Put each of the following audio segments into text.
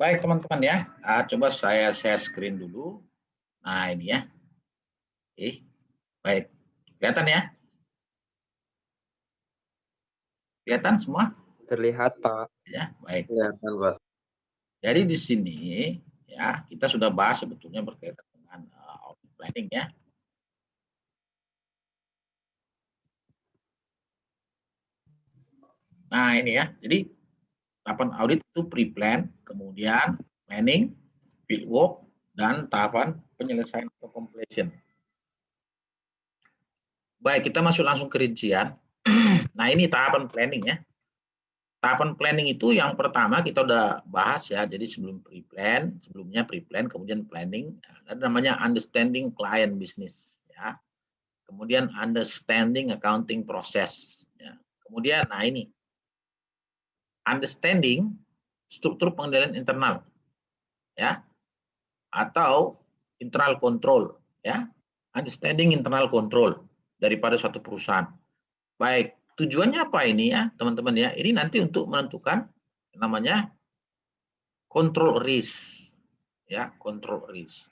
Baik teman-teman ya, coba saya share screen dulu. Nah ini ya, oke, baik, kelihatan ya? Kelihatan semua? Terlihat, Pak. Ya, baik. Kelihatan, Pak. Jadi di sini ya kita sudah bahas sebetulnya berkaitan dengan audit planning ya. Nah ini ya, jadi tahapan audit itu pre-plan, kemudian planning, field work, dan tahapan penyelesaian atau completion. Baik, kita masuk langsung ke rincian. Nah ini tahapan planning ya. Tahapan planning itu yang pertama kita udah bahas ya. Jadi sebelumnya pre-plan, kemudian planning. Ada namanya understanding client business ya. Kemudian understanding accounting process ya. Kemudian nah ini understanding struktur pengendalian internal ya, atau internal control ya. Understanding internal control daripada suatu perusahaan. Baik, tujuannya apa ini ya, teman-teman ya? Ini nanti untuk menentukan namanya control risk ya, control risk.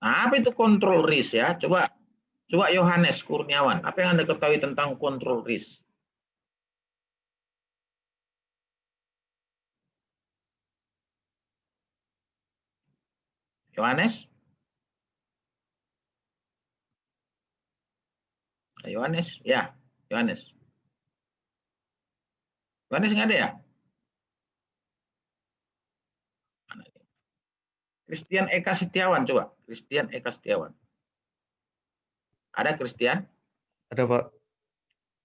Nah, apa itu control risk ya? Coba Yohanes Kurniawan, apa yang Anda ketahui tentang control risk? Yohanes? Yohanes? Ya, Yohanes. Yohanes nggak ada ya? Christian Eka Setiawan, coba. Christian Eka Setiawan. Ada Christian? Ada, Pak.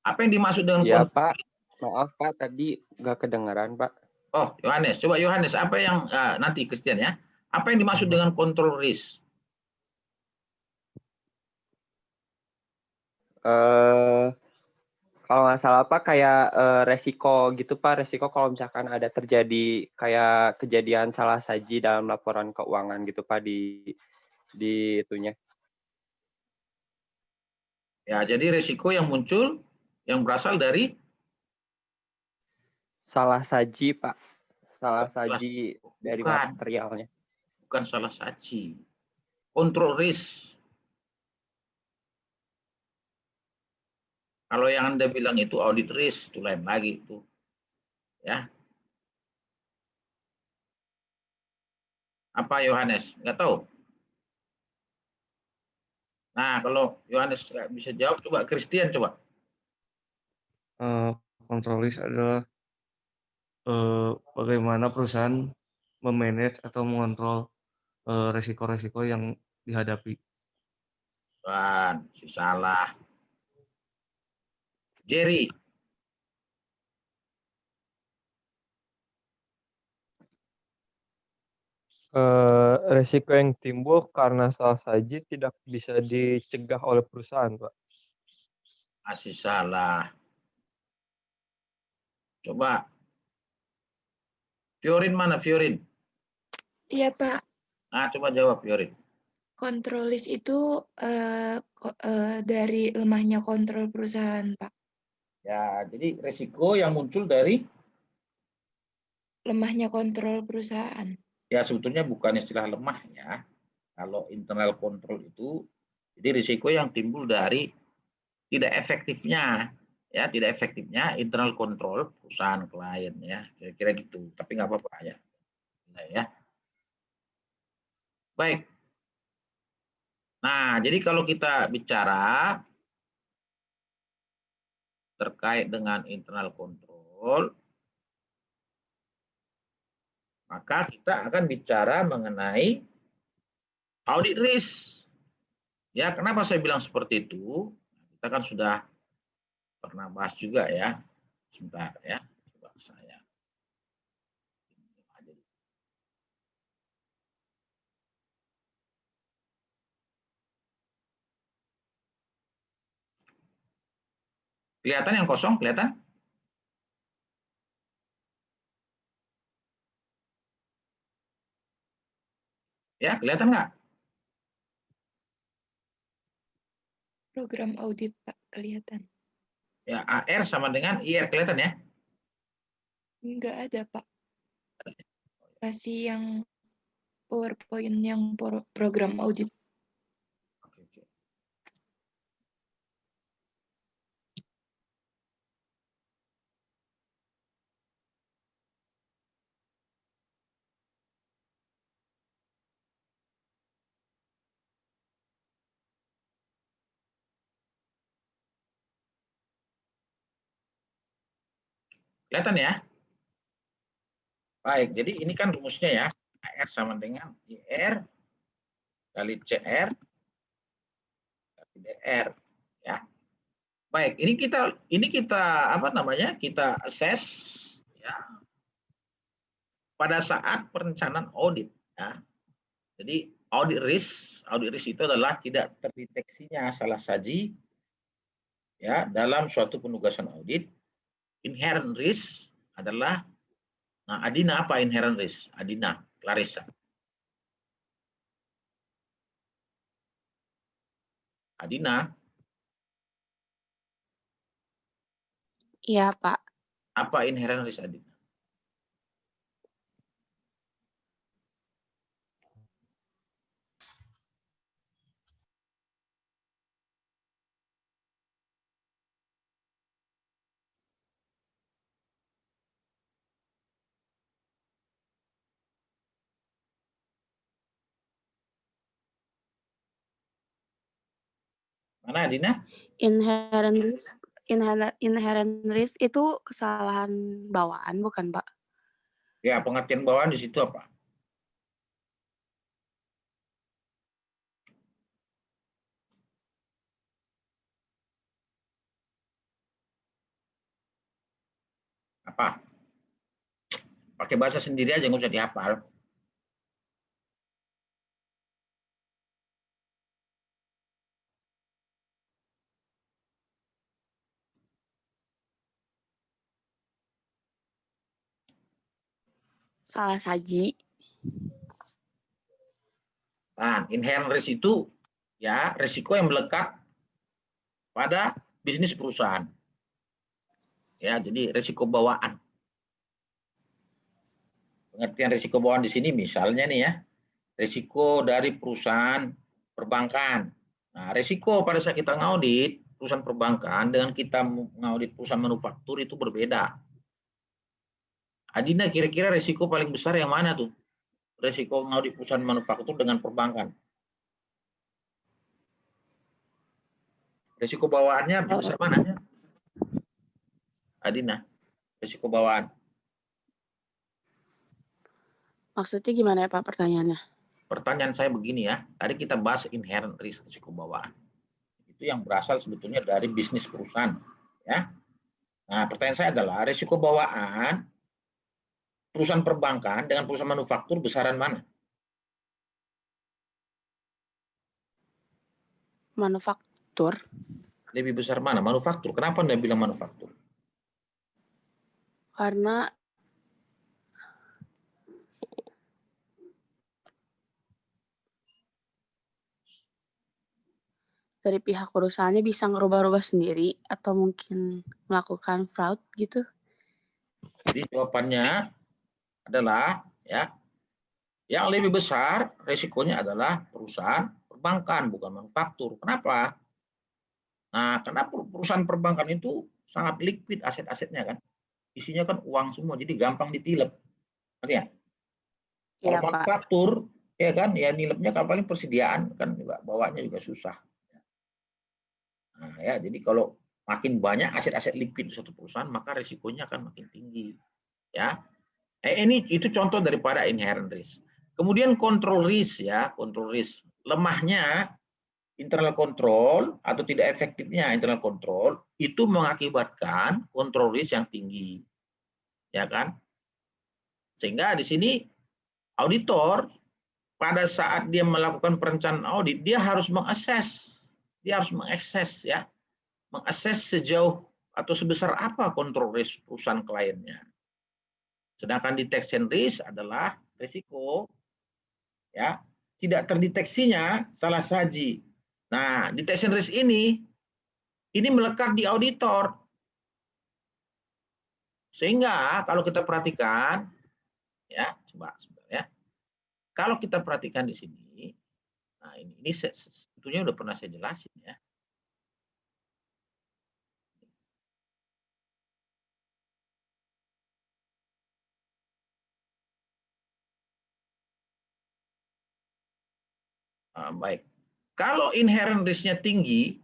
Apa yang dimaksud dengan Ya, control? Pak. Maaf, Pak. Tadi nggak kedengaran, Pak. Oh, Yohanes. Coba Yohanes, apa yang nanti Christian ya? Apa yang dimaksud dengan control risk? Kalau nggak salah, Pak, kayak resiko gitu, Pak. Resiko kalau misalkan ada terjadi kayak kejadian salah saji dalam laporan keuangan gitu, Pak, di itunya. Ya, jadi risiko yang muncul yang berasal dari Salah saji, Pak. Salah saji dari bukan, materialnya. bukan salah saji. Control risk. Kalau yang Anda bilang itu audit risk, itu lain lagi itu. Ya. Apa Yohanes? Nggak tahu. Nah, kalau Yohanes nggak bisa jawab, coba Christian coba. Control risk adalah bagaimana perusahaan memanage atau mengontrol resiko-resiko yang dihadapi. Tuan, salah. Jerry. Resiko yang timbul karena salah saji tidak bisa dicegah oleh perusahaan, Pak. Masih salah. Coba. Fiorin mana Fiorin? Iya, Pak. Nah, coba jawab Fiorin. Control risk itu dari lemahnya kontrol perusahaan, Pak. Ya, jadi resiko yang muncul dari Lemahnya kontrol perusahaan. ya sebetulnya bukan istilah lemah ya. Kalau internal control itu jadi risiko yang timbul dari tidak efektifnya ya, tidak efektifnya internal control perusahaan klien ya, kira-kira gitu. Tapi nggak apa-apa ya. Nah, ya. Baik. Nah, jadi kalau kita bicara terkait dengan internal control, maka kita akan bicara mengenai audit risk. Ya, kenapa saya bilang seperti itu? Kita kan sudah pernah bahas juga ya. Sebentar ya, coba saya. Kelihatan yang kosong, kelihatan? Ya, kelihatan nggak? Program audit, Pak, kelihatan. Ya, AR sama dengan IR kelihatan ya? Enggak ada, Pak. presentasi yang PowerPoint yang program audit. Oke. Kelihatan ya? Baik, jadi ini kan rumusnya ya. AR sama dengan IR kali CR kali DR ya. Baik, ini kita apa namanya? Kita assess ya pada saat perencanaan audit ya. Jadi audit risk itu adalah tidak terdeteksinya salah saji ya dalam suatu penugasan audit. Inherent risk adalah, nah Adina apa inherent risk? Adina, Clarissa. Adina, Iya, Pak. apa inherent risk Adina? Mana Adina? Inherent risk itu kesalahan bawaan, bukan, Pak? Ya, pengertian bawaan di situ apa? Apa? Pakai bahasa sendiri aja, nggak usah dihafal. Salah saji. Nah, inherent risk itu ya risiko yang melekat pada bisnis perusahaan. Ya, jadi risiko bawaan. Pengertian risiko bawaan di sini misalnya nih ya, risiko dari perusahaan perbankan. Nah, risiko pada saat kita ngaudit perusahaan perbankan dengan kita ngaudit perusahaan manufaktur itu berbeda. Adina, kira-kira risiko paling besar yang mana tuh? Risiko ngaudit perusahaan manufaktur dengan perbankan. Risiko bawaannya besar mana? Adina, risiko bawaan. Maksudnya gimana ya, Pak, pertanyaannya? Pertanyaan saya begini ya, tadi kita bahas inherent risk, risiko bawaan. Itu yang berasal sebetulnya dari bisnis perusahaan. Ya. Nah, pertanyaan saya adalah risiko bawaan perusahaan perbankan dengan perusahaan manufaktur besaran mana? Manufaktur. Lebih besar mana? Manufaktur. Kenapa Anda bilang manufaktur? Karena dari pihak perusahaannya bisa ngerubah-rubah sendiri atau mungkin melakukan fraud gitu. Jadi jawabannya adalah ya yang lebih besar risikonya adalah perusahaan perbankan bukan manufaktur. Kenapa? Nah, karena perusahaan perbankan itu sangat liquid aset-asetnya kan. Isinya kan uang semua, jadi gampang ditilep. Ya. Kalau Iya, Pak. manufaktur, ya kan, ya nilepnya kan paling persediaan kan juga bawanya juga susah. Nah, ya, jadi kalau makin banyak aset-aset liquid di suatu perusahaan, maka risikonya akan makin tinggi. Ya, ini itu contoh daripada inherent risk. Kemudian control risk ya, control risk. Lemahnya internal control atau tidak efektifnya internal control itu mengakibatkan control risk yang tinggi. Ya kan? Sehingga di sini auditor pada saat dia melakukan perencanaan audit, dia harus mengakses, ya, mengakses sejauh atau sebesar apa control risk perusahaan kliennya. Sedangkan detection risk adalah risiko ya tidak terdeteksinya salah saji. Nah, detection risk ini melekat di auditor. Sehingga kalau kita perhatikan ya, coba kalau kita perhatikan di sini, nah ini sebetulnya udah pernah saya jelasin ya. Baik. Kalau inherent risk-nya tinggi,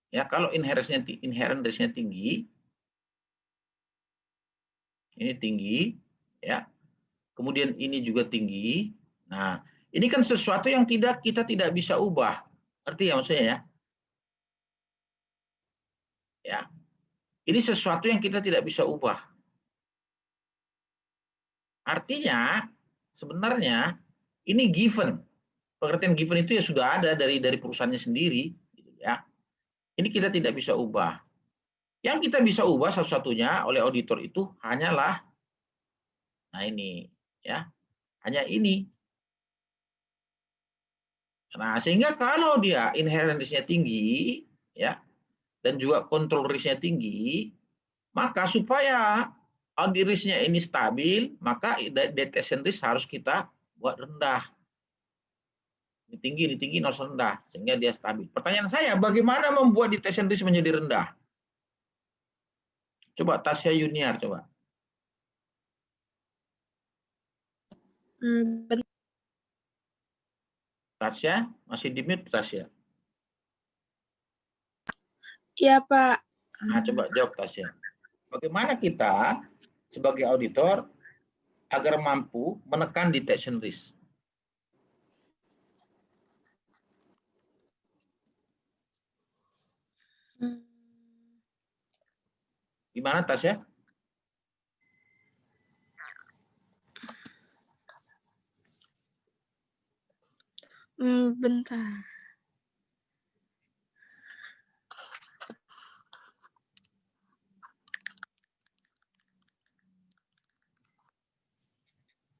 ya kalau inherent risk-nya tinggi, ini tinggi, ya. Kemudian ini juga tinggi. Nah, ini kan sesuatu yang kita tidak bisa ubah. Ngerti ya maksudnya ya? Ya. Ini sesuatu yang kita tidak bisa ubah. Artinya sebenarnya ini given. Pengertian given itu ya sudah ada dari perusahaannya sendiri, gitu ya. Ini kita tidak bisa ubah. Yang kita bisa ubah satu-satunya oleh auditor itu hanyalah, nah ini, ya, hanya ini. Nah, sehingga kalau dia inherent risk-nya tinggi, ya, dan juga control risk-nya tinggi, maka supaya audit risk-nya ini stabil, maka detection risk harus kita buat rendah. Ini tinggi, harus rendah, sehingga dia stabil. Pertanyaan saya, bagaimana membuat detection risk menjadi rendah? Coba Tasya Yuniar, coba. Tasya, masih di mute Tasya? Iya, Pak. Nah, coba jawab Tasya. Bagaimana kita sebagai auditor agar mampu menekan detection risk? Gimana Tasya? Bentar.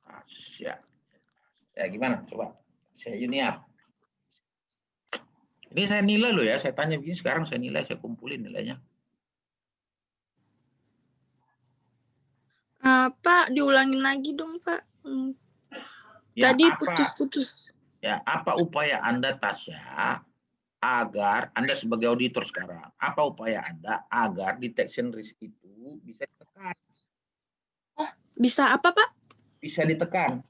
Tasya. Ya gimana? Coba. Saya Yuniar. Ini saya nilai loh ya, saya tanya begini, sekarang saya nilai, saya kumpulin nilainya. Pak, diulangin lagi dong, Pak. Ya, Tadi putus-putus. Ya, apa upaya Anda, Tasya, agar Anda sebagai auditor sekarang, apa upaya Anda agar detection risk itu bisa ditekan? Oh, bisa apa, Pak? Bisa ditekan.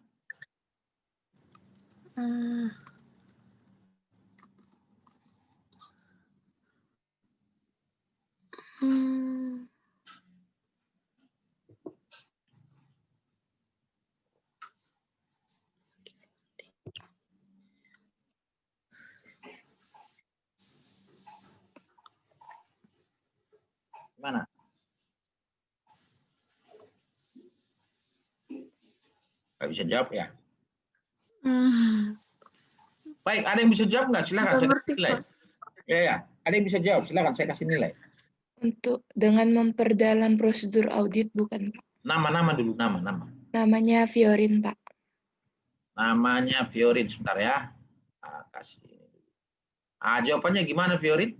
Gimana? Nggak bisa jawab ya? Baik, ada yang bisa jawab nggak? Silakan, saya kasih nilai. Ya, ada yang bisa jawab, silakan saya kasih nilai. Untuk dengan memperdalam prosedur audit, bukan? Nama dulu, nama. Namanya Fiorin, Pak. Namanya Fiorin, sebentar ya. Kasih. Jawabannya gimana Fiorin?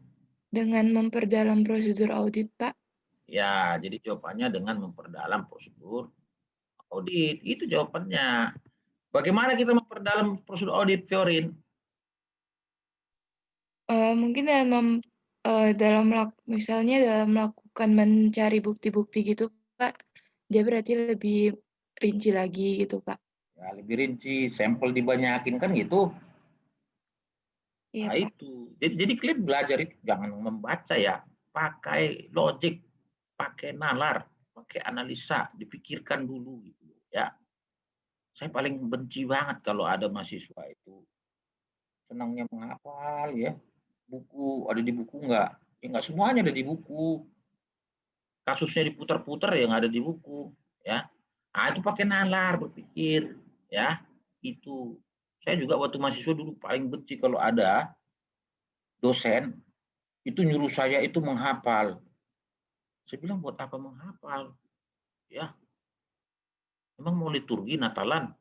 Dengan memperdalam prosedur audit, Pak. Ya, jadi jawabannya dengan memperdalam prosedur audit. Itu jawabannya. Bagaimana kita memperdalam prosedur audit, Fiorin? Mungkin dalam misalnya dalam melakukan mencari bukti-bukti gitu, Pak. Dia berarti lebih rinci lagi gitu, Pak. Ya, lebih rinci, sampel dibanyakin kan gitu. Iya, Nah, Pak. itu. Jadi kalian belajar itu jangan membaca ya, pakai logik, pakai nalar, pakai analisa, dipikirkan dulu gitu ya. Saya paling benci banget kalau ada mahasiswa itu senangnya menghafal ya. Buku ada di buku enggak? Ya enggak semuanya ada di buku. Kasusnya diputar-putar yang ada di buku ya. Nah, itu pakai nalar berpikir ya. Itu. Saya juga waktu mahasiswa dulu paling benci kalau ada dosen itu nyuruh saya itu menghafal. Saya bilang buat apa menghafal? Ya. Emang mau liturgi Natalan?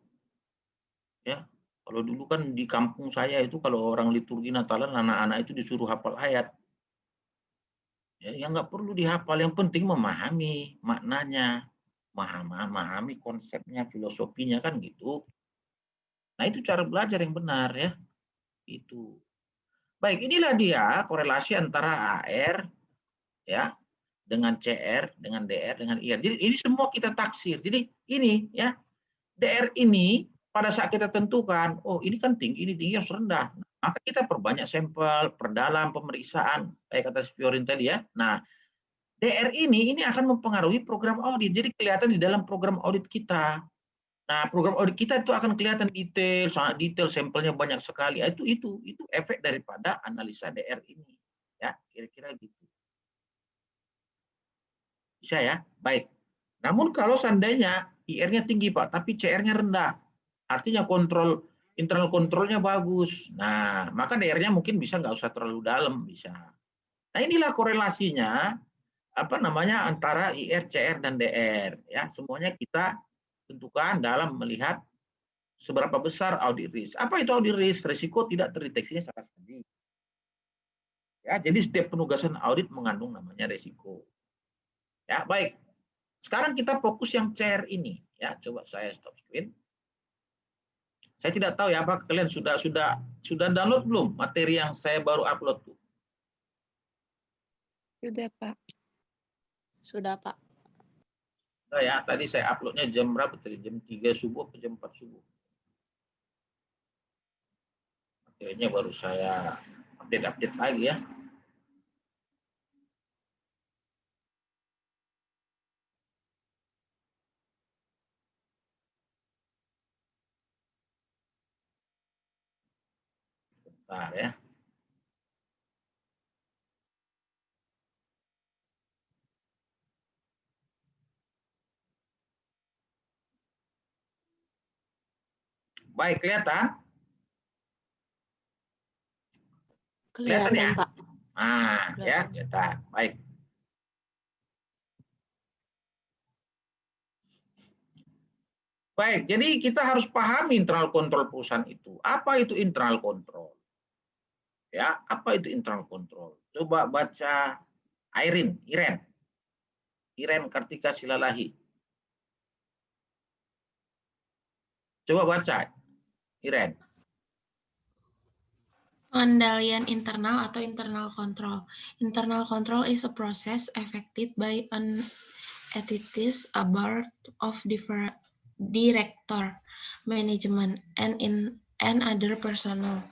Ya. Kalau dulu kan di kampung saya itu kalau orang liturgi Natalan anak-anak itu disuruh hafal ayat. Ya, yang nggak perlu dihafal, yang penting memahami maknanya, memahami konsepnya, filosofinya kan gitu. Nah, itu cara belajar yang benar ya. Itu. Baik, inilah dia korelasi antara AR ya dengan CR, dengan DR, dengan IR. Jadi ini semua kita taksir. Jadi ini ya, DR ini pada saat kita tentukan, oh ini kan tinggi, ini tinggi harus rendah. Maka kita perbanyak sampel, perdalam pemeriksaan, kayak kata Fiorin tadi ya. Nah, DR ini akan mempengaruhi program audit. Jadi kelihatan di dalam program audit kita. Nah, program audit kita itu akan kelihatan detail, sangat detail, sampelnya banyak sekali. Itu efek daripada analisa DR ini. Ya, kira-kira gitu. Bisa ya? Baik. Namun kalau seandainya IR-nya tinggi, Pak, tapi CR-nya rendah, artinya internal kontrolnya bagus. Nah, maka DR-nya mungkin bisa nggak usah terlalu dalam, bisa. Nah, inilah korelasinya antara IR, CR, dan DR. Ya, semuanya kita tentukan dalam melihat seberapa besar audit risk. Apa itu audit risk? Risiko tidak terdeteksinya salah saji. Ya, jadi setiap penugasan audit mengandung namanya risiko. Ya, baik. Sekarang kita fokus yang CR ini. Ya, coba saya stop screen. Saya tidak tahu ya, apakah kalian sudah download belum materi yang saya baru upload tuh? Sudah, Pak. Sudah, Pak. Sudah ya, tadi saya uploadnya jam berapa tadi? Jam 3 subuh atau jam 4 subuh? Materinya baru saya update lagi ya. Bentar ya. Baik, kelihatan? Kelihatan ya? Pak. Nah, ya, kelihatan. Baik. Baik, jadi kita harus pahami internal control perusahaan itu. Apa itu internal control? Ya, apa itu internal control? Coba baca Iren Kartika Silalahi. Coba baca, Iren. Pengendalian internal atau internal control. Internal control is a process effected by an entities, a board of director, management, and other personnel,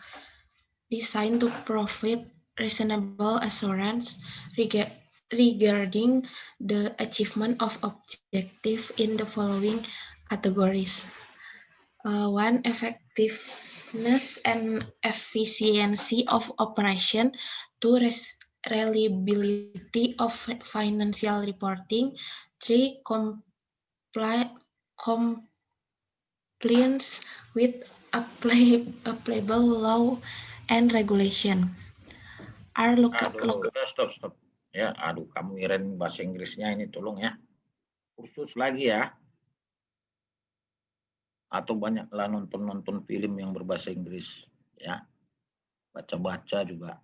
designed to provide reasonable assurance regarding the achievement of objectives in the following categories. 1. Effectiveness and efficiency of operation. 2. Reliability of financial reporting. 3. Compliance with applicable law and regulation. Stop. Ya, aduh, kamu Iren bahasa Inggrisnya ini tolong ya. Kursus lagi ya. Atau banyaklah nonton film yang berbahasa Inggris ya, baca juga.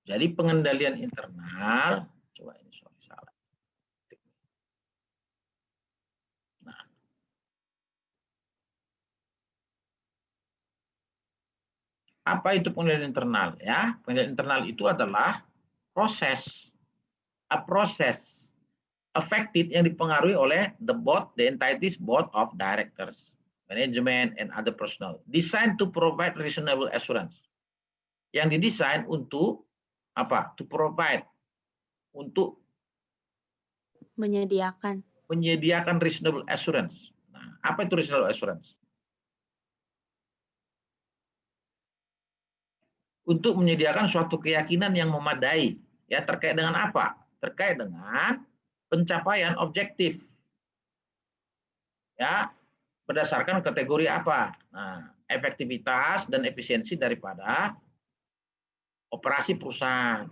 Jadi pengendalian internal, coba ini salah. Nah, apa itu pengendalian internal ya? Pengendalian internal itu adalah proses affected yang dipengaruhi oleh the entities board of directors, management, and other personnel, designed to provide reasonable assurance. Yang didesain untuk apa? To provide, untuk menyediakan reasonable assurance. Nah, apa itu reasonable assurance? Untuk menyediakan suatu keyakinan yang memadai, ya, terkait dengan apa? Terkait dengan pencapaian objektif, ya, berdasarkan kategori apa? Nah, efektivitas dan efisiensi daripada operasi perusahaan.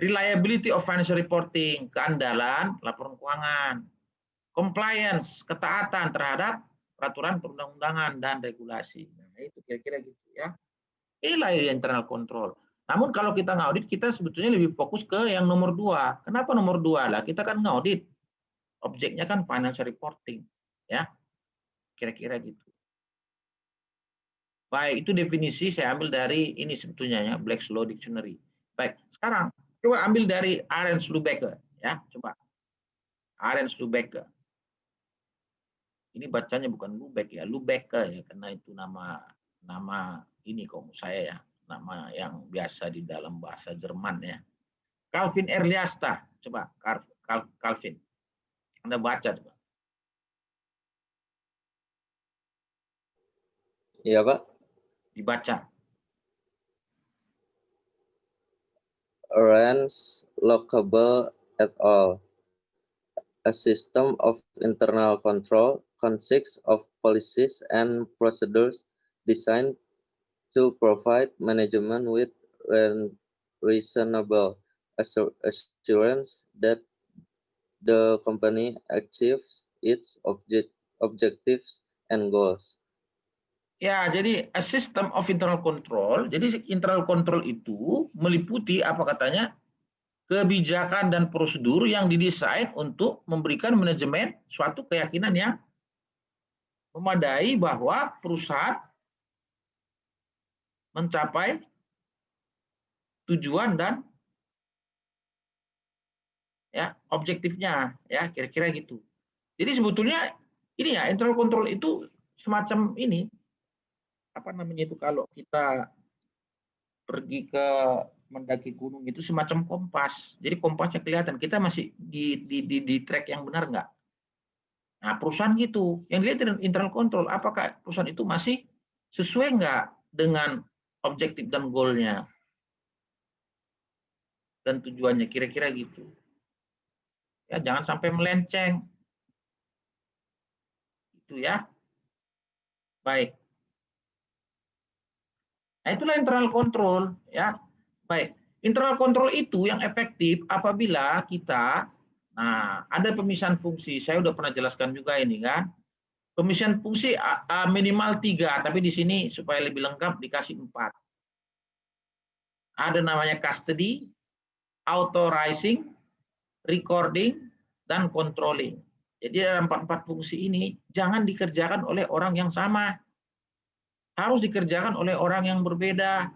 Reliability of financial reporting, keandalan laporan keuangan. Compliance, ketaatan terhadap peraturan perundang-undangan dan regulasi. Nah, itu kira-kira gitu ya. Inilah internal control. Namun kalau kita ngaudit, kita sebetulnya lebih fokus ke yang nomor 2. Kenapa nomor 2? Lah, kita kan ngaudit. Objeknya kan financial reporting. Ya. kira-kira gitu. Baik, itu definisi saya ambil dari ini sebetulnya ya, Black's Law Dictionary. Baik, sekarang coba ambil dari Arendt Lubecker ya, coba. Arendt Lubecker. Ini bacanya bukan Lubeck ya, Lubecker ya, karena itu nama ini kalau saya ya, nama yang biasa di dalam bahasa Jerman ya. Calvin Erliasta, coba Calvin. Anda baca coba. Iya, Pak. Dibaca. Arrange lockable et al. A system of internal control consists of policies and procedures designed to provide management with reasonable assurance that the company achieves its objectives and goals. Ya, jadi a system of internal control. Jadi internal control itu meliputi apa katanya? Kebijakan dan prosedur yang didesain untuk memberikan manajemen suatu keyakinan yang memadai bahwa perusahaan mencapai tujuan dan ya objektifnya ya, kira-kira gitu. Jadi sebetulnya ini ya, internal control itu semacam ini, apa namanya itu, kalau kita pergi ke mendaki gunung itu semacam kompas. Jadi kompasnya kelihatan kita masih di track yang benar nggak. Nah, perusahaan gitu, yang dilihat dengan internal control, apakah perusahaan itu masih sesuai nggak dengan objektif dan goalnya dan tujuannya, kira-kira gitu. Ya, jangan sampai melenceng. Itu ya. Baik. Nah, itulah internal control ya. Baik. Internal control itu yang efektif apabila kita, nah, ada pemisahan fungsi. Saya udah pernah jelaskan juga ini kan. Pemisahan fungsi minimal 3, tapi di sini supaya lebih lengkap dikasih 4. Ada namanya custody, authorizing, recording, dan controlling. Jadi dalam 4 fungsi ini jangan dikerjakan oleh orang yang sama. Harus dikerjakan oleh orang yang berbeda.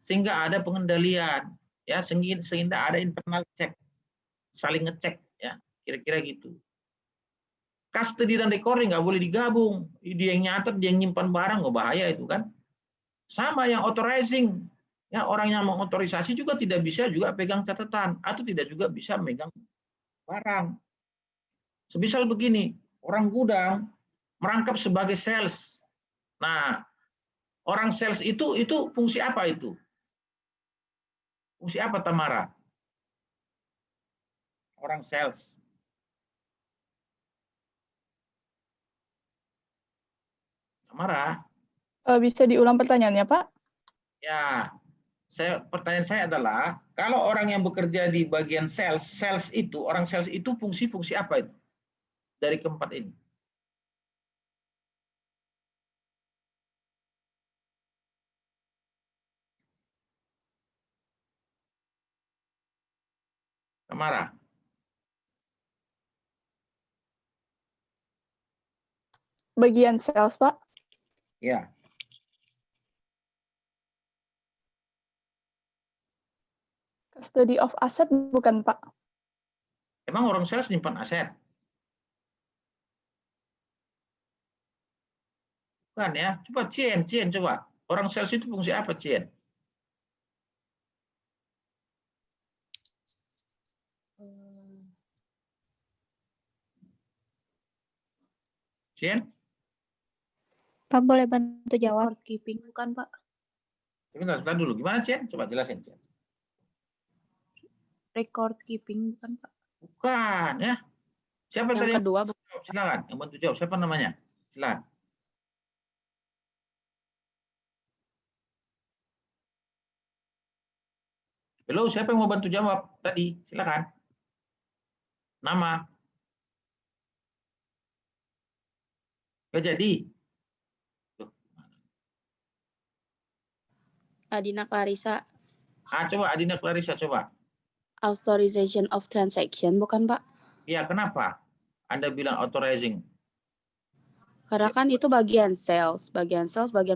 Sehingga ada pengendalian, ya, sehingga ada internal check, saling ngecek, ya, kira-kira gitu. Custody dan recording nggak boleh digabung, dia yang nyatet, dia yang nyimpan barang, nggak bahaya itu kan. Sama yang authorizing, ya, orang yang mengotorisasi juga tidak bisa juga pegang catatan atau tidak juga bisa megang barang. Semisal begini, orang gudang merangkap sebagai sales. Nah, orang sales itu fungsi apa itu? Fungsi apa, Tamara? Orang sales. Tamara? Bisa diulang pertanyaannya, Pak? Ya, pertanyaan saya adalah, kalau orang yang bekerja di bagian sales itu, orang sales itu fungsi-fungsi apa itu? Dari keempat ini. Tamara? Bagian sales, Pak? Ya. Custody of asset bukan, Pak? Emang orang sales nyimpan aset? Bukan ya. Coba Cien coba. Orang sales itu fungsi apa, Cien? Cien? Pak, boleh bantu jawab? Record keeping bukan, Pak? Sebentar dulu. Gimana, Cien? Coba jelasin, Cien. Record keeping bukan, Pak? Bukan, ya. Siapa yang tadi? Kedua, silakan, yang bantu jawab. Siapa namanya? Silakan. Halo, siapa yang mau bantu jawab tadi? Silakan. Nama. Gak jadi. Adina Clarissa. Coba Adina Clarissa, coba. Authorization of transaction bukan, Pak? Iya, kenapa Anda bilang authorizing? Karena kan itu bagian sales, bagian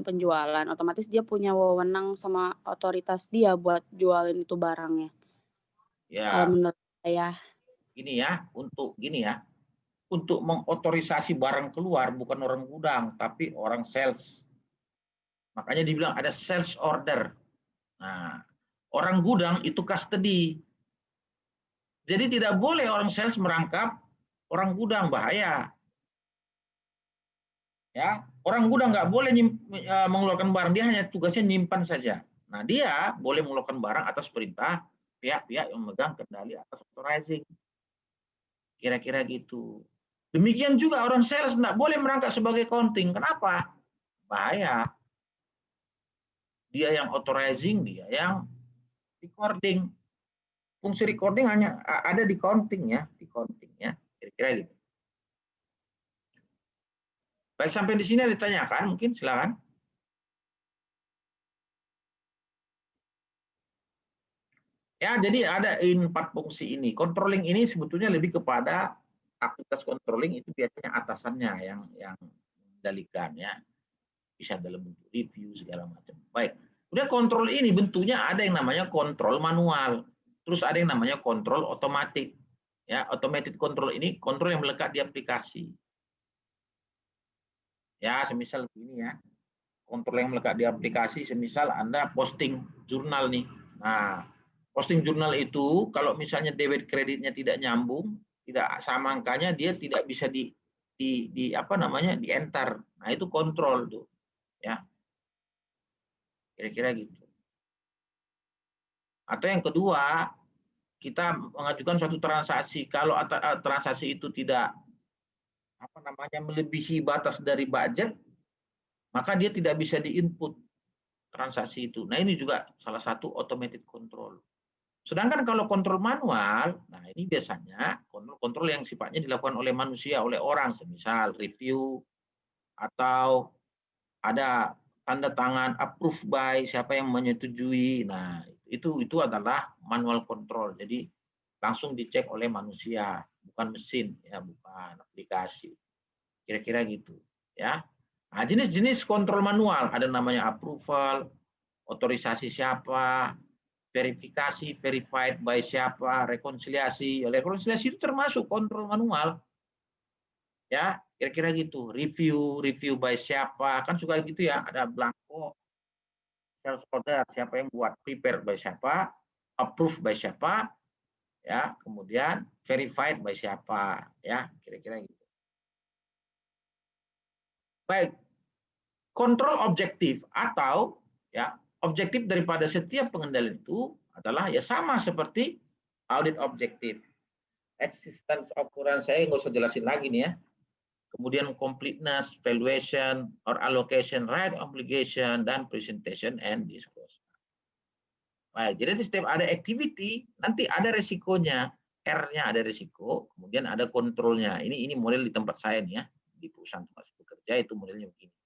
penjualan. Otomatis dia punya wewenang sama otoritas dia buat jualin itu barangnya. Kalau Ya, menurut saya. gini ya, untuk mengotorisasi barang keluar bukan orang gudang, tapi orang sales. Makanya dibilang ada sales order. Nah, orang gudang itu custody. Jadi tidak boleh orang sales merangkap orang gudang, bahaya. Ya, orang gudang nggak boleh mengeluarkan barang, dia hanya tugasnya nyimpan saja. Nah, dia boleh mengeluarkan barang atas perintah pihak-pihak yang memegang kendali atas authorizing. Kira-kira gitu. Demikian juga orang sales nggak boleh merangkap sebagai counting. Kenapa? Bahaya. Dia yang authorizing, dia yang recording. Fungsi recording hanya ada di counting ya, kira-kira gitu. Baik, sampai di sini ada ditanyakan, mungkin silakan. Ya, jadi ada 4 fungsi ini. Controlling ini sebetulnya lebih kepada aktivitas controlling itu biasanya atasannya yang mengendalikan ya. Bisa dalam bentuk review segala macam. Baik. Kemudian kontrol ini bentuknya ada yang namanya kontrol manual. Terus ada yang namanya kontrol otomatis. Ya, automated control ini kontrol yang melekat di aplikasi. Ya, semisal begini ya. Kontrol yang melekat di aplikasi, semisal Anda posting jurnal nih. Nah, posting jurnal itu kalau misalnya debit kreditnya tidak nyambung, tidak sama angkanya, dia tidak bisa di enter. Nah, itu kontrol tuh. Ya. Kira-kira gitu. Atau yang kedua, kita mengajukan suatu transaksi, kalau transaksi itu tidak melebihi batas dari budget, maka dia tidak bisa diinput transaksi itu. Nah, ini juga salah satu automated control. Sedangkan kalau kontrol manual, nah ini biasanya kontrol yang sifatnya dilakukan oleh manusia, oleh orang, semisal review atau ada tanda tangan approve by siapa yang menyetujui. Nah, itu adalah manual control. Jadi langsung dicek oleh manusia, bukan mesin ya, bukan aplikasi. Kira-kira gitu, ya. Nah, jenis-jenis kontrol manual ada namanya approval, otorisasi siapa, verifikasi, verified by siapa, rekonsiliasi. Rekonsiliasi itu termasuk kontrol manual. Ya, kira-kira gitu. Review by siapa, kan suka gitu ya, ada blanko sales order, siapa yang buat, prepare by siapa, approve by siapa, ya, kemudian verified by siapa, ya, kira-kira gitu. Baik, kontrol objektif atau ya objektif daripada setiap pengendalian itu adalah ya sama seperti audit objektif. Existence occurrence saya nggak usah jelasin lagi nih ya. Kemudian completeness, valuation, or allocation, right obligation, dan presentation and disclosure. Baik, jadi setiap ada activity nanti ada resikonya. R-nya ada resiko, kemudian ada kontrolnya. Ini model di tempat saya nih ya, di perusahaan tempat saya bekerja itu modelnya begini.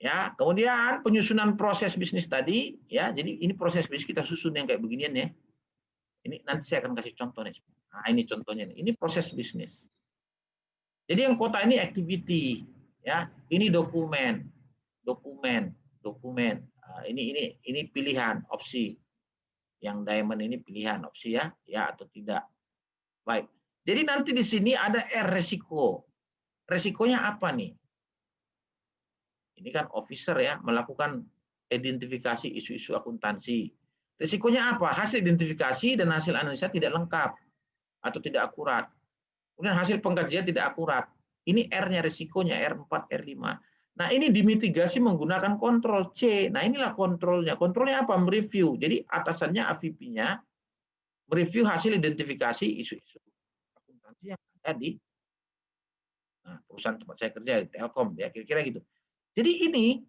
Ya, kemudian penyusunan proses bisnis tadi, ya. Jadi ini proses bisnis kita susun yang kayak beginian ya. Ini nanti saya akan kasih contoh nih. Nah, ini contohnya nih. Ini proses bisnis. Jadi yang kota ini activity, ya. Ini dokumen. Ini pilihan opsi. Yang diamond ini pilihan opsi ya, ya atau tidak. Baik. Jadi nanti di sini ada R resiko. Resikonya apa nih? Ini kan officer ya, melakukan identifikasi isu-isu akuntansi. Risikonya apa? Hasil identifikasi dan hasil analisa tidak lengkap atau tidak akurat. Kemudian hasil pengkajian tidak akurat. Ini R-nya, risikonya R4, R5. Nah, ini dimitigasi menggunakan kontrol C. Nah, inilah kontrolnya. Kontrolnya apa? Mereview. Jadi atasannya, AVP-nya, mereview hasil identifikasi isu-isu akuntansi yang ada di perusahaan tempat saya kerja, di Telkom, ya kira-kira gitu. Jadi ini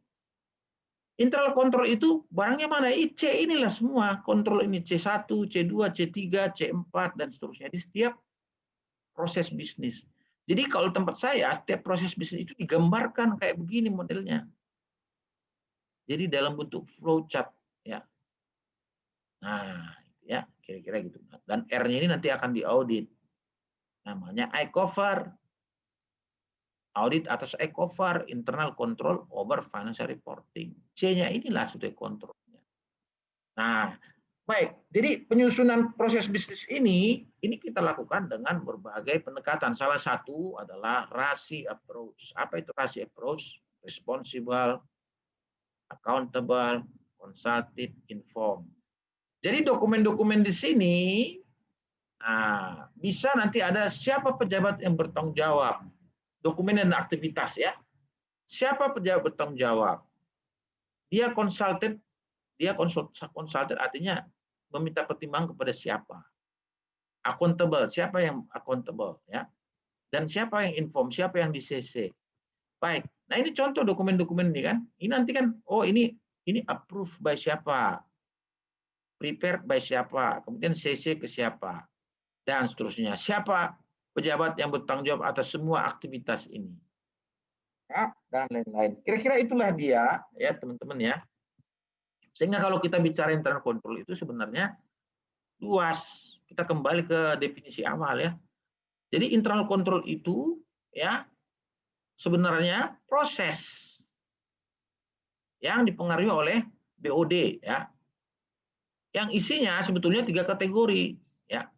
internal control itu barangnya mana? C inilah semua kontrol ini C1, C2, C3, C4 dan seterusnya di setiap proses bisnis. Jadi kalau tempat saya setiap proses bisnis itu digambarkan kayak begini modelnya. Jadi dalam bentuk flowchart ya. Nah, ya kira-kira gitu. Dan R-nya ini nanti akan diaudit. Namanya I cover. Audit atas ECOFAR, internal control over financial reporting. C-nya inilah sudah kontrolnya. Nah, baik. Jadi penyusunan proses bisnis ini kita lakukan dengan berbagai pendekatan. Salah satu adalah RASI approach. Apa itu RASI approach? Responsible, accountable, consultative, informed. Jadi dokumen-dokumen di sini bisa nanti ada siapa pejabat yang bertanggung jawab. Dokumen dan aktivitas ya. Siapa pejabat bertanggung jawab? Dia konsultan artinya meminta pertimbangan kepada siapa? Accountable, siapa yang accountable ya? Dan siapa yang inform, siapa yang di CC? Baik. Nah, ini contoh dokumen-dokumen ini kan. Ini nanti kan ini approved by siapa? Prepared by siapa? Kemudian CC ke siapa? Dan seterusnya. Siapa pejabat yang bertanggung jawab atas semua aktivitas ini? Ya, dan lain-lain. Kira-kira itulah dia ya, teman-teman ya. Sehingga kalau kita bicara internal control itu sebenarnya luas. Kita kembali ke definisi awal ya. Jadi internal control itu ya sebenarnya proses yang dipengaruhi oleh BOD ya. Yang isinya sebetulnya 3 kategori ya.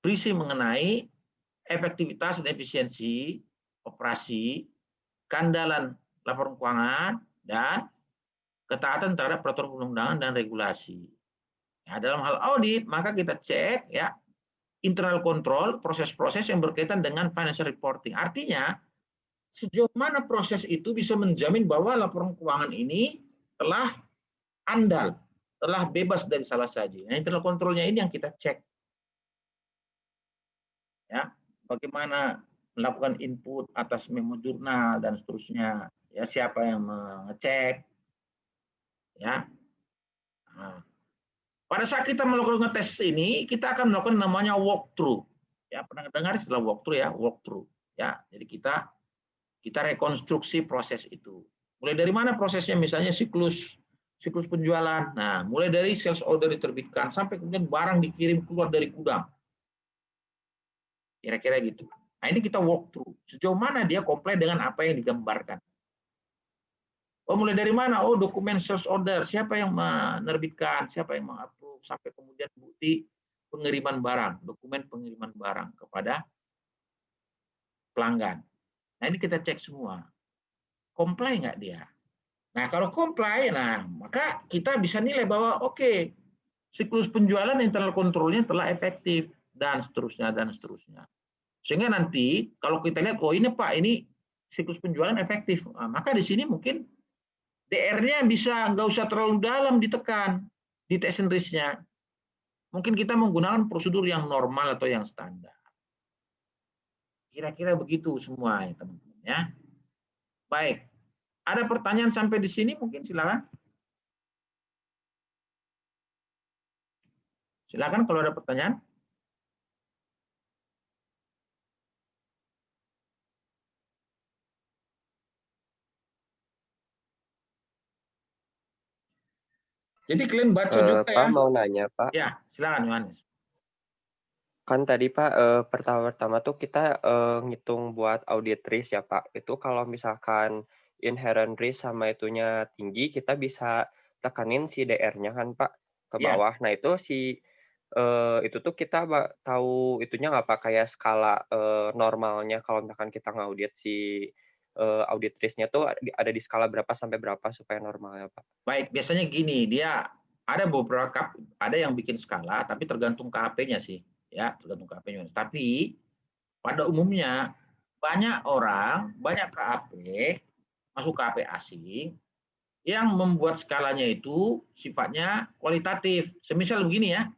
Berisi mengenai efektivitas dan efisiensi operasi, keandalan laporan keuangan, dan ketaatan terhadap peraturan perundang-undangan dan regulasi. Ya, dalam hal audit, maka kita cek ya internal control, proses-proses yang berkaitan dengan financial reporting. Artinya, sejauh mana proses itu bisa menjamin bahwa laporan keuangan ini telah andal, telah bebas dari salah saji. Nah, internal controlnya ini yang kita cek. Ya, bagaimana melakukan input atas memo jurnal dan seterusnya. Ya, siapa yang mengecek? Ya. Nah, pada saat kita melakukan tes ini, kita akan melakukan namanya walkthrough. Ya, pernah dengar istilah walkthrough ya, walkthrough. Ya, jadi kita rekonstruksi proses itu. Mulai dari mana prosesnya? Misalnya siklus penjualan. Nah, mulai dari sales order diterbitkan sampai kemudian barang dikirim keluar dari gudang. Kira-kira gitu. Nah, ini kita walkthrough. Sejauh mana dia komplain dengan apa yang digambarkan. Oh, mulai dari mana? Oh, dokumen sales order. Siapa yang menerbitkan? Siapa yang mengapprove? Sampai kemudian bukti pengiriman barang. Dokumen pengiriman barang kepada pelanggan. Nah, ini kita cek semua. Comply nggak dia? Nah, kalau comply, maka kita bisa nilai bahwa oke, siklus penjualan internal control-nya telah efektif. Dan seterusnya, dan seterusnya. Sehingga nanti kalau kita lihat, oh ini Pak, ini siklus penjualan efektif. Nah, maka di sini mungkin DR-nya bisa nggak usah terlalu dalam ditekan di test and risk-nya. Mungkin kita menggunakan prosedur yang normal atau yang standar. Kira-kira begitu semua ya teman-teman ya. Baik. Ada pertanyaan sampai di sini mungkin silakan. Silakan kalau ada pertanyaan. Jadi kalian baca juga Pak, ya. mau nanya, Pak. Ya, silakan Yohanes. Kan tadi Pak, pertama-tama tuh kita ngitung buat audit risk ya Pak. Itu kalau misalkan inherent risk sama itunya tinggi, kita bisa tekanin si DR-nya kan Pak ke bawah. Nah itu itu tuh kita tahu itunya nggak Pak, kayak skala normalnya kalau misalkan kita ngaudit si audit risk-nya tuh ada di skala berapa sampai berapa supaya normalnya Pak? Baik, biasanya gini, dia ada beberapa, ada yang bikin skala, tapi tergantung KAP-nya sih, ya tergantung KAP-nya. Tapi pada umumnya banyak orang, banyak KAP, masuk KAP asing, yang membuat skalanya itu sifatnya kualitatif. Semisal begini ya,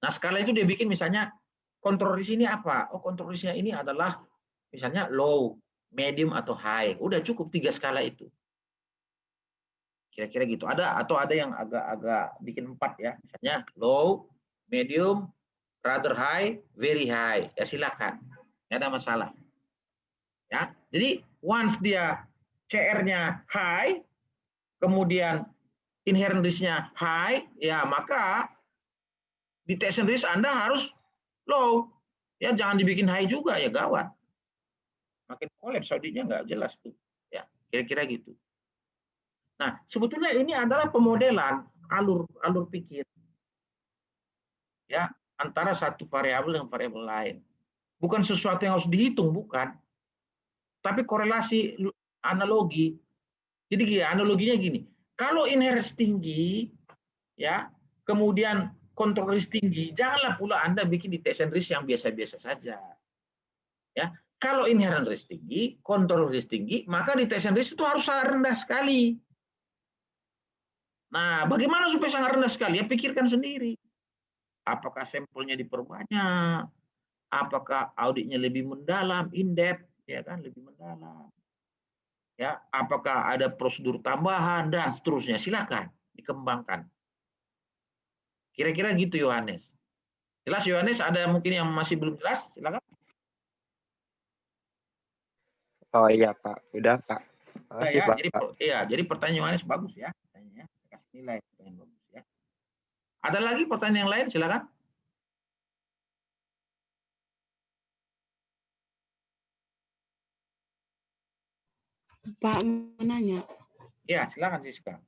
nah skala itu dia bikin misalnya kontrol risk ini apa? Oh kontrol risknya ini adalah misalnya low, medium atau high. Udah cukup 3 skala itu. Kira-kira gitu. Ada yang agak bikin 4 ya. Misalnya low, medium, rather high, very high. Ya silakan. Nggak ada masalah. Ya. Jadi once dia CR-nya high, kemudian inherent risk-nya high, ya maka detection risk Anda harus low. Ya jangan dibikin high juga ya gawat. makin kolaps auditnya nggak jelas tuh. Ya, kira-kira gitu. Nah, sebetulnya ini adalah pemodelan alur pikir. Ya, antara satu variabel dengan variabel lain. Bukan sesuatu yang harus dihitung, bukan. Tapi korelasi analogi. Jadi gini, analoginya gini. Kalau inheritance tinggi, ya, kemudian control risk tinggi, janganlah pula Anda bikin detection risk yang biasa-biasa saja. Ya, kalau inherent risk tinggi, control risk tinggi, maka detection risk itu harus sangat rendah sekali. Nah, bagaimana supaya sangat rendah sekali? Ya, pikirkan sendiri. Apakah sampelnya diperbanyak? Apakah auditnya lebih mendalam, in-depth, ya kan, lebih mendalam. Ya, apakah ada prosedur tambahan dan seterusnya? Silakan dikembangkan. Kira-kira gitu, Yohanes. Jelas, Yohanes? Ada mungkin yang masih belum jelas? Silakan. Oh iya Pak, udah Pak. Makasih Ya, Pak. Jadi pertanyaan Yohanes bagus ya. Pertanyaannya, kasih nilai pertanyaan bagus ya. Ada lagi pertanyaan yang lain? Silakan. Pak, mau nanya. Ya, silakan Siska.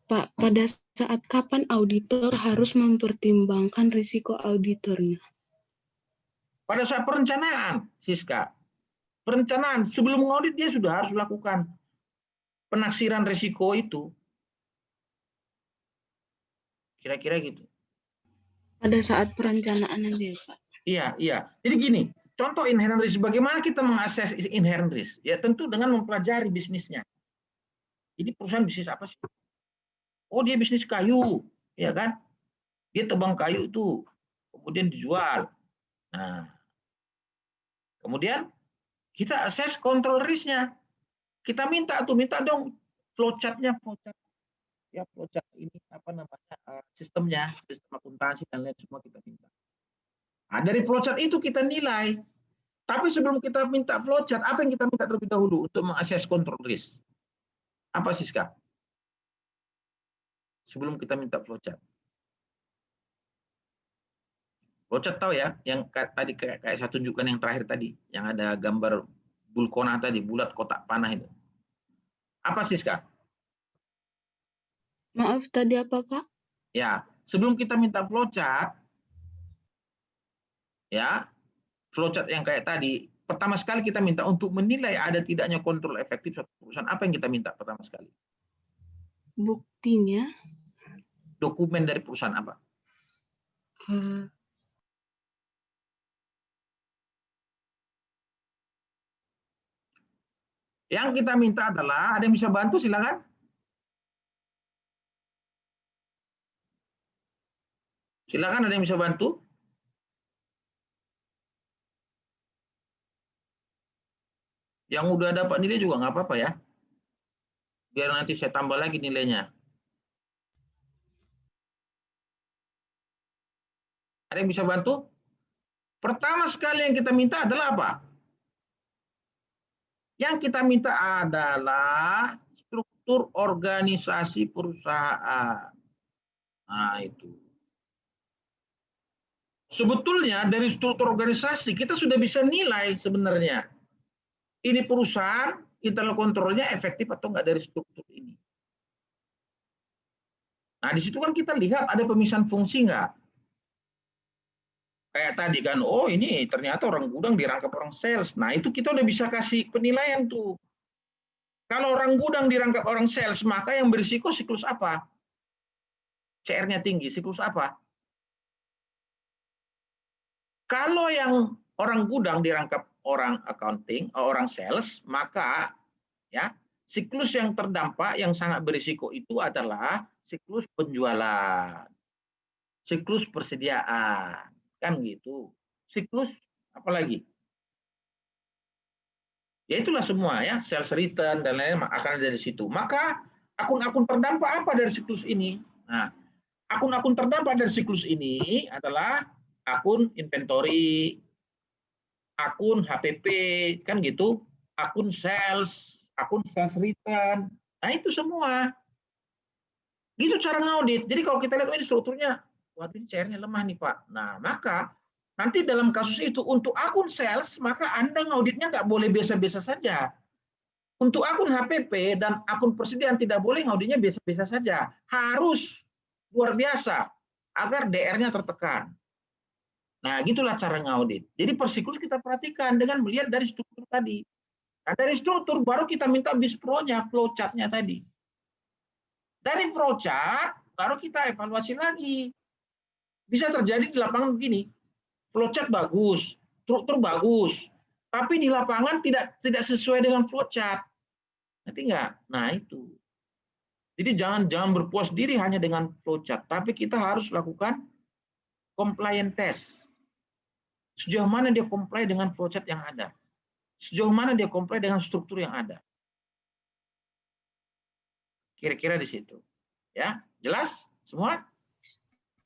Pak, pada saat kapan auditor harus mempertimbangkan risiko auditornya? Pada saat perencanaan, Siska. Perencanaan, sebelum mengaudit dia sudah harus lakukan penaksiran risiko itu. Kira-kira gitu. Pada saat perencanaan aja, Pak. Iya. Jadi gini, contoh inherent risk. Bagaimana kita mengakses inherent risk? Ya tentu dengan mempelajari bisnisnya. Ini perusahaan bisnis apa sih? Oh, dia bisnis kayu, ya kan? Dia tebang kayu itu, kemudian dijual. Nah, kemudian kita assess control risk-nya. Kita minta dong flowchart-nya, ya flowchart ini apa namanya sistemnya, sistem akuntansi dan lain semua kita minta. Nah, dari flowchart itu kita nilai. Tapi sebelum kita minta flowchart, apa yang kita minta terlebih dahulu untuk mengakses control risk? Apa Siska? Sebelum kita minta flowchart. Flowchart tahu ya, yang tadi kayak saya tunjukkan yang terakhir tadi, yang ada gambar bulkona tadi, bulat kotak panah itu. Apa Siska? Maaf, tadi apa Pak? Ya, sebelum kita minta flowchart, ya, flowchart yang kayak tadi, pertama sekali kita minta untuk menilai ada tidaknya kontrol efektif suatu perusahaan. Apa yang kita minta pertama sekali? Buktinya? Dokumen dari perusahaan apa? Yang kita minta adalah, ada yang bisa bantu silakan. Silakan, ada yang bisa bantu? Yang udah dapat nilai juga nggak apa-apa ya. Biar nanti saya tambah lagi nilainya. Ada yang bisa bantu? Pertama sekali yang kita minta adalah apa? Yang kita minta adalah struktur organisasi perusahaan. Nah, itu. Sebetulnya dari struktur organisasi kita sudah bisa nilai sebenarnya. Ini perusahaan, internal kontrolnya efektif atau enggak dari struktur ini. Nah, di situ kan kita lihat ada pemisahan fungsi enggak? Kayak tadi kan, oh ini ternyata orang gudang dirangkap orang sales. Nah, itu kita udah bisa kasih penilaian tuh. Kalau orang gudang dirangkap orang sales, maka yang berisiko siklus apa? CR-nya tinggi, siklus apa? Kalau yang orang gudang dirangkap orang accounting, orang sales, maka ya siklus yang terdampak yang sangat berisiko itu adalah siklus penjualan, siklus persediaan, kan gitu. Siklus apa lagi? Ya itulah semua ya, sales return dan lain-lain akan ada di situ. Maka akun-akun terdampak apa dari siklus ini? Nah, akun-akun terdampak dari siklus ini adalah akun inventory, akun HPP, kan gitu, akun sales return. Nah, itu semua. Gitu cara ngaudit. Jadi kalau kita lihat ini strukturnya, waduh ini CR-nya lemah nih Pak. Nah, maka Nanti dalam kasus itu untuk akun sales, maka Anda ngauditnya nggak boleh biasa-biasa saja. Untuk akun HPP dan akun persediaan tidak boleh ngauditnya biasa-biasa saja. Harus luar biasa agar DR-nya tertekan. Nah, gitulah cara ngaudit. Jadi persiklus kita perhatikan dengan melihat dari struktur tadi. Nah, dari struktur baru kita minta BIS-Pro-nya, flowchart-nya tadi. Dari flowchart baru kita evaluasi lagi. Bisa terjadi di lapangan begini. Flowchart bagus, struktur bagus, tapi di lapangan tidak sesuai dengan flowchart. Ngerti nggak? Nah itu. Jadi jangan berpuas diri hanya dengan flowchart, tapi kita harus lakukan compliance test. Sejauh mana dia comply dengan flowchart yang ada? Sejauh mana dia comply dengan struktur yang ada? Kira-kira di situ. Ya, jelas semua?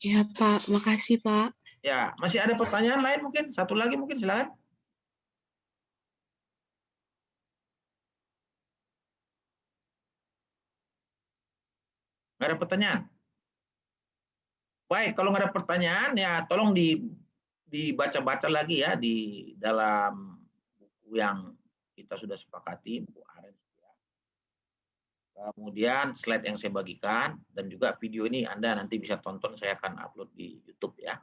Ya Pak, makasih Pak. Ya, masih ada pertanyaan lain mungkin? Satu lagi mungkin, silakan. Nggak ada pertanyaan? Baik, kalau nggak ada pertanyaan, ya tolong dibaca-baca lagi ya di dalam buku yang kita sudah sepakati, buku Arens. Kemudian slide yang saya bagikan, dan juga video ini Anda nanti bisa tonton, saya akan upload di YouTube ya.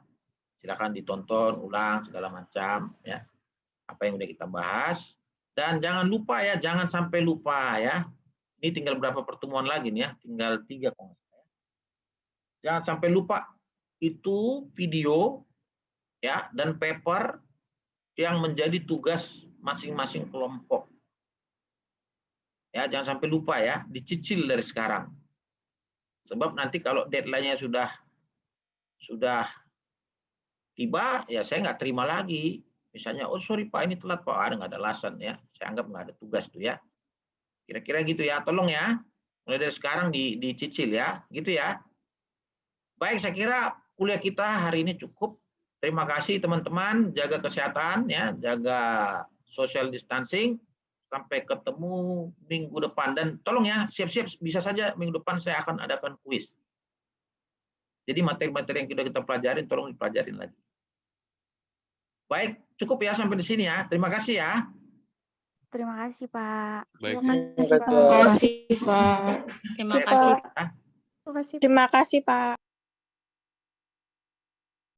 Silakan ditonton ulang segala macam ya, apa yang udah kita bahas. Dan jangan lupa ya, jangan sampai lupa ya, ini tinggal berapa pertemuan lagi nih ya, tinggal 3 kok. Jangan sampai lupa itu video ya dan paper yang menjadi tugas masing-masing kelompok ya, jangan sampai lupa ya, dicicil dari sekarang, sebab nanti kalau deadline-nya sudah tiba, ya saya nggak terima lagi. Misalnya, oh sorry Pak, ini telat Pak, nggak ada alasan ya. Saya anggap nggak ada tugas tuh ya. Kira-kira gitu ya, tolong ya. Mulai dari sekarang dicicil ya, gitu ya. Baik, saya kira kuliah kita hari ini cukup. Terima kasih teman-teman, jaga kesehatan ya, jaga social distancing. Sampai ketemu minggu depan. Dan tolong ya, siap-siap bisa saja minggu depan saya akan adakan kuis. Jadi materi-materi yang sudah kita pelajarin, tolong dipelajarin lagi. Baik, cukup ya sampai di sini ya. Terima kasih ya. Terima kasih, Pak. Baik. Terima kasih Pak. Terima kasih. Terima kasih, Pak.